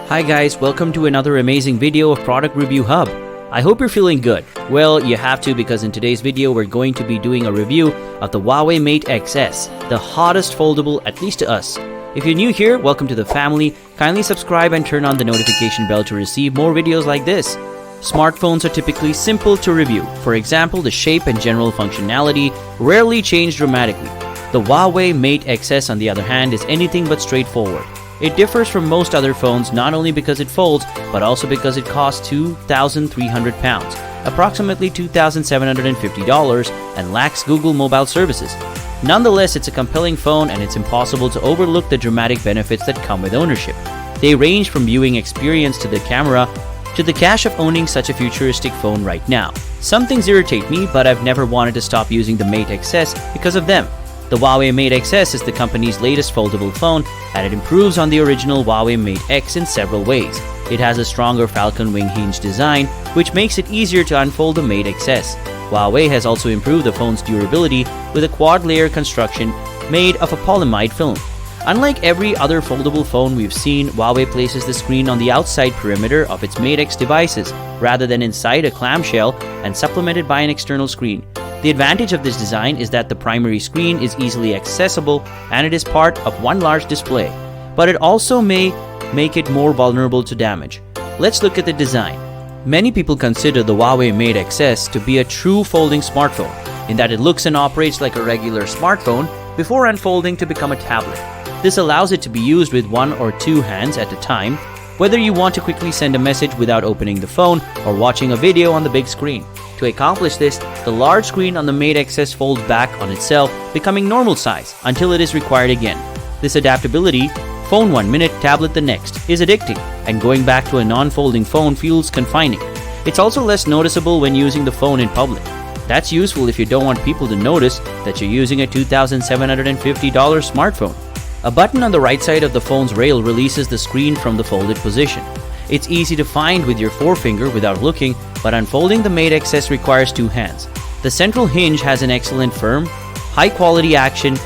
Hi guys, welcome to another amazing video of Product Review Hub. I hope you're feeling good. Well, you have to, because in today's video we're going to be doing a review of the Huawei Mate XS, the hottest foldable, at least to us. If you're new here, welcome to the family. Kindly subscribe and turn on the notification bell to receive more videos like this. Smartphones are typically simple to review. For example, the shape and general functionality rarely change dramatically. The Huawei Mate XS, on the other hand, is anything but straightforward. It differs from most other phones not only because it folds, but also because it costs £2,300, approximately $2,750, and lacks Google mobile services. Nonetheless, it's a compelling phone, and it's impossible to overlook the dramatic benefits that come with ownership. They range from viewing experience to the camera, to the cash of owning such a futuristic phone right now. Some things irritate me, but I've never wanted to stop using the Mate XS because of them. The Huawei Mate XS is the company's latest foldable phone, and it improves on the original Huawei Mate X in several ways. It has a stronger falcon wing hinge design, which makes it easier to unfold the Mate XS. Huawei has also improved the phone's durability with a quad-layer construction made of a polyamide film. Unlike every other foldable phone we've seen, Huawei places the screen on the outside perimeter of its Mate X devices, rather than inside a clamshell and supplemented by an external screen. The advantage of this design is that the primary screen is easily accessible and it is part of one large display, but it also may make it more vulnerable to damage. Let's look at the design. Many people consider the Huawei Mate XS to be a true folding smartphone, in that it looks and operates like a regular smartphone before unfolding to become a tablet. This allows it to be used with one or two hands at a time, whether you want to quickly send a message without opening the phone or watching a video on the big screen. To accomplish this, the large screen on the Mate XS folds back on itself, becoming normal size until it is required again. This adaptability, phone 1 minute, tablet the next, is addicting, and going back to a non-folding phone feels confining. It's also less noticeable when using the phone in public. That's useful if you don't want people to notice that you're using a $2,750 smartphone. A button on the right side of the phone's rail releases the screen from the folded position. It's easy to find with your forefinger without looking, but unfolding the Mate XS requires two hands. The central hinge has an excellent firm, high-quality action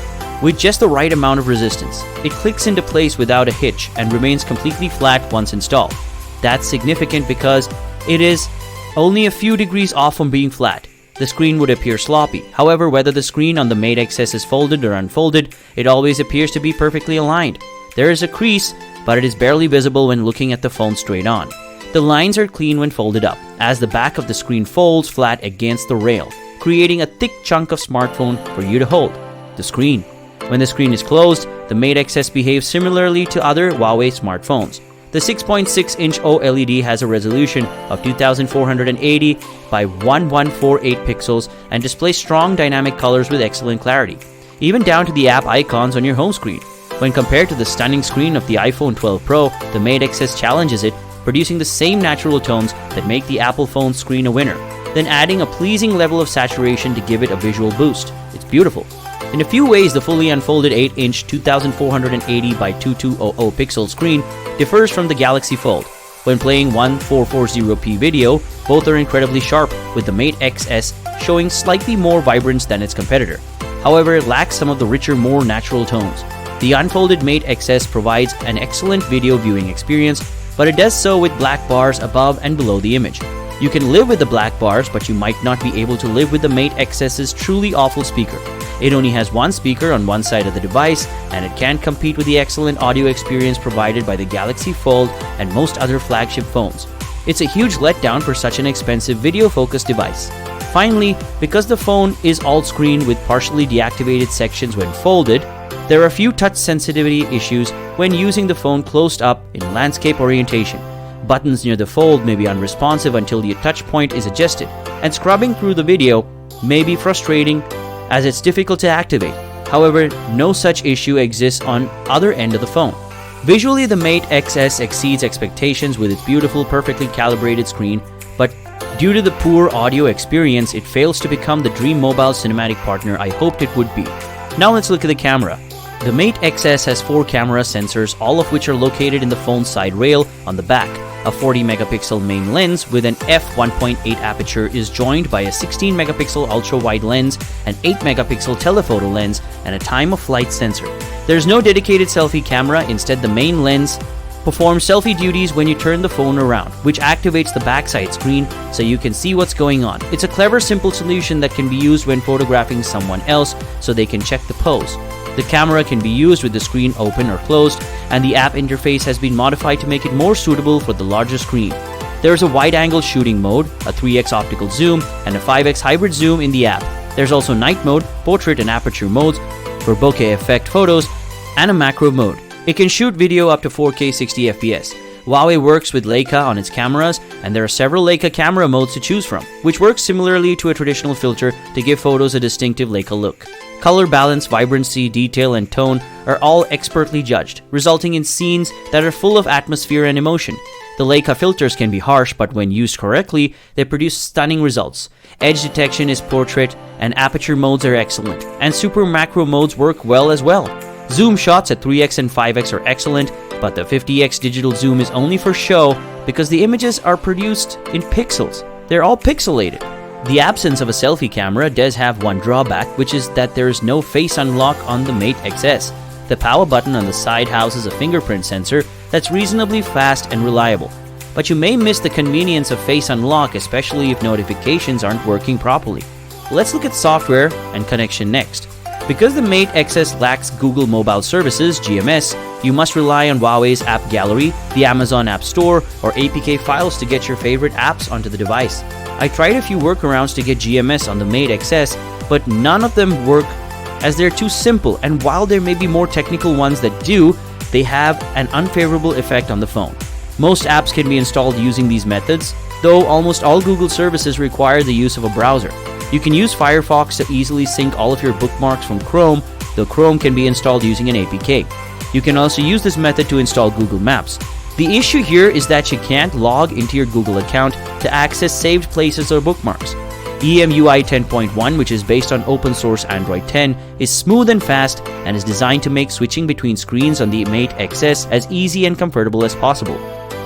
with just the right amount of resistance. It clicks into place without a hitch and remains completely flat once installed. That's significant because it is only a few degrees off from being flat. The screen would appear sloppy. However, whether the screen on the Mate XS is folded or unfolded, it always appears to be perfectly aligned. There is a crease, but it is barely visible when looking at the phone straight on. The lines are clean when folded up, as the back of the screen folds flat against the rail, creating a thick chunk of smartphone for you to hold. The screen. When the screen is closed, the Mate XS behaves similarly to other Huawei smartphones. The 6.6-inch OLED has a resolution of 2480 by 1148 pixels and displays strong dynamic colors with excellent clarity, even down to the app icons on your home screen. When compared to the stunning screen of the iPhone 12 Pro, the Mate XS challenges it, producing the same natural tones that make the Apple phone screen a winner, then adding a pleasing level of saturation to give it a visual boost. It's beautiful. In a few ways, the fully unfolded 8-inch 2480 by 2200 pixel screen differs from the Galaxy Fold. When playing 1440p video, both are incredibly sharp, with the Mate XS showing slightly more vibrance than its competitor. However, it lacks some of the richer, more natural tones. The unfolded Mate XS provides an excellent video viewing experience, but it does so with black bars above and below the image. You can live with the black bars, but you might not be able to live with the Mate XS's truly awful speaker. It only has one speaker on one side of the device, and it can't compete with the excellent audio experience provided by the Galaxy Fold and most other flagship phones. It's a huge letdown for such an expensive video-focused device. Finally, because the phone is all-screen with partially deactivated sections when folded, there are a few touch sensitivity issues when using the phone closed up in landscape orientation. Buttons near the fold may be unresponsive until the touch point is adjusted, and scrubbing through the video may be frustrating as it's difficult to activate. However, no such issue exists on other end of the phone. Visually, the Mate XS exceeds expectations with its beautiful, perfectly calibrated screen, but due to the poor audio experience, it fails to become the dream mobile cinematic partner I hoped it would be. Now let's look at the camera. The Mate XS has 4 camera sensors, all of which are located in the phone's side rail on the back. A 40-megapixel main lens with an f1.8 aperture is joined by a 16-megapixel ultra-wide lens, an 8-megapixel telephoto lens, and a time-of-flight sensor. There's no dedicated selfie camera. Instead, the main lens performs selfie duties when you turn the phone around, which activates the backside screen so you can see what's going on. It's a clever, simple solution that can be used when photographing someone else so they can check the pose. The camera can be used with the screen open or closed, and the app interface has been modified to make it more suitable for the larger screen. There is a wide-angle shooting mode, a 3x optical zoom, and a 5x hybrid zoom in the app. There's also night mode, portrait and aperture modes for bokeh effect photos, and a macro mode. It can shoot video up to 4K 60 FPS. Huawei works with Leica on its cameras, and there are several Leica camera modes to choose from, which works similarly to a traditional filter to give photos a distinctive Leica look. Color balance, vibrancy, detail, and tone are all expertly judged, resulting in scenes that are full of atmosphere and emotion. The Leica filters can be harsh, but when used correctly, they produce stunning results. Edge detection is portrait, and aperture modes are excellent, and super macro modes work well as well. Zoom shots at 3x and 5x are excellent, but the 50x digital zoom is only for show because the images are produced in pixels. They're all pixelated. The absence of a selfie camera does have one drawback, which is that there is no face unlock on the Mate XS. The power button on the side houses a fingerprint sensor that's reasonably fast and reliable. But you may miss the convenience of face unlock, especially if notifications aren't working properly. Let's look at software and connection next. Because the Mate XS lacks Google Mobile Services (GMS), you must rely on Huawei's App Gallery, the Amazon App Store, or APK files to get your favorite apps onto the device. I tried a few workarounds to get GMS on the Mate XS, but none of them work as they're too simple, and while there may be more technical ones that do, they have an unfavorable effect on the phone. Most apps can be installed using these methods, though almost all Google services require the use of a browser. You can use Firefox to easily sync all of your bookmarks from Chrome, though Chrome can be installed using an APK. You can also use this method to install Google Maps. The issue here is that you can't log into your Google account to access saved places or bookmarks. EMUI 10.1, which is based on open source Android 10, is smooth and fast and is designed to make switching between screens on the Mate XS as easy and comfortable as possible.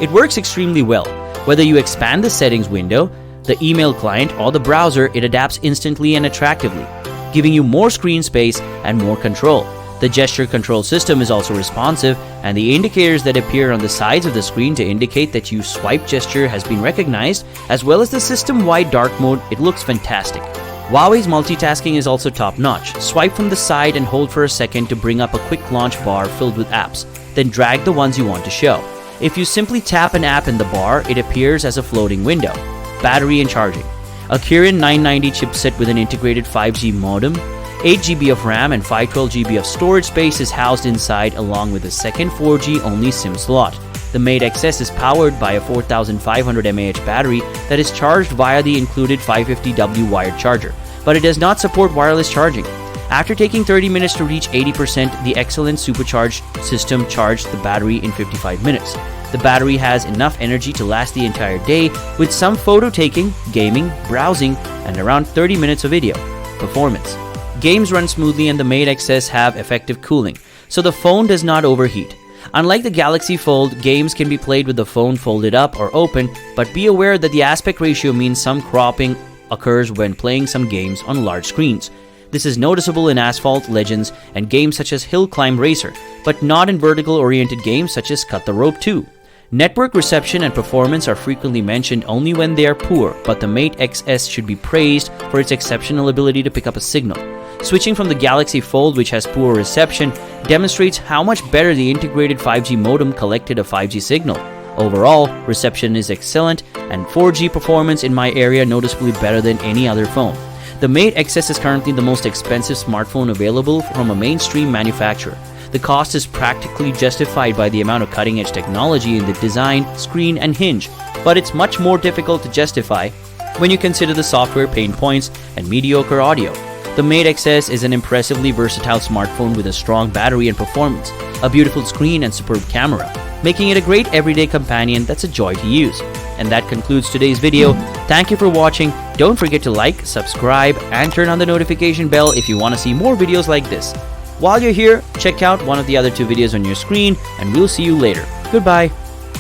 It works extremely well. Whether you expand the settings window, the email client, or the browser, it adapts instantly and attractively, giving you more screen space and more control. The gesture control system is also responsive, and the indicators that appear on the sides of the screen to indicate that your swipe gesture has been recognized, as well as the system-wide dark mode, it looks fantastic. Huawei's multitasking is also top-notch. Swipe from the side and hold for a second to bring up a quick launch bar filled with apps, then drag the ones you want to show. If you simply tap an app in the bar, it appears as a floating window. Battery and charging. A Kirin 990 chipset with an integrated 5G modem, 8GB of RAM and 512GB of storage space is housed inside, along with a second 4G only SIM slot. The Mate XS is powered by a 4500 mAh battery that is charged via the included 550W wired charger, but it does not support wireless charging. After taking 30 minutes to reach 80%, the excellent supercharged system charged the battery in 55 minutes. The battery has enough energy to last the entire day, with some photo taking, gaming, browsing, and around 30 minutes of video. Performance. Games run smoothly and the Mate XS have effective cooling, so the phone does not overheat. Unlike the Galaxy Fold, games can be played with the phone folded up or open, but be aware that the aspect ratio means some cropping occurs when playing some games on large screens. This is noticeable in Asphalt, Legends, and games such as Hill Climb Racer, but not in vertical-oriented games such as Cut the Rope 2. Network reception and performance are frequently mentioned only when they are poor, but the Mate XS should be praised for its exceptional ability to pick up a signal. Switching from the Galaxy Fold, which has poor reception, demonstrates how much better the integrated 5G modem collected a 5G signal. Overall, reception is excellent, and 4G performance in my area noticeably better than any other phone. The Mate XS is currently the most expensive smartphone available from a mainstream manufacturer. The cost is practically justified by the amount of cutting-edge technology in the design, screen, and hinge, but it's much more difficult to justify when you consider the software pain points and mediocre audio. The Mate XS is an impressively versatile smartphone with a strong battery and performance, a beautiful screen, and superb camera, making it a great everyday companion that's a joy to use. And that concludes today's video. Thank you for watching. Don't forget to like, subscribe, and turn on the notification bell if you want to see more videos like this. While you're here, check out one of the other two videos on your screen, and we'll see you later. Goodbye.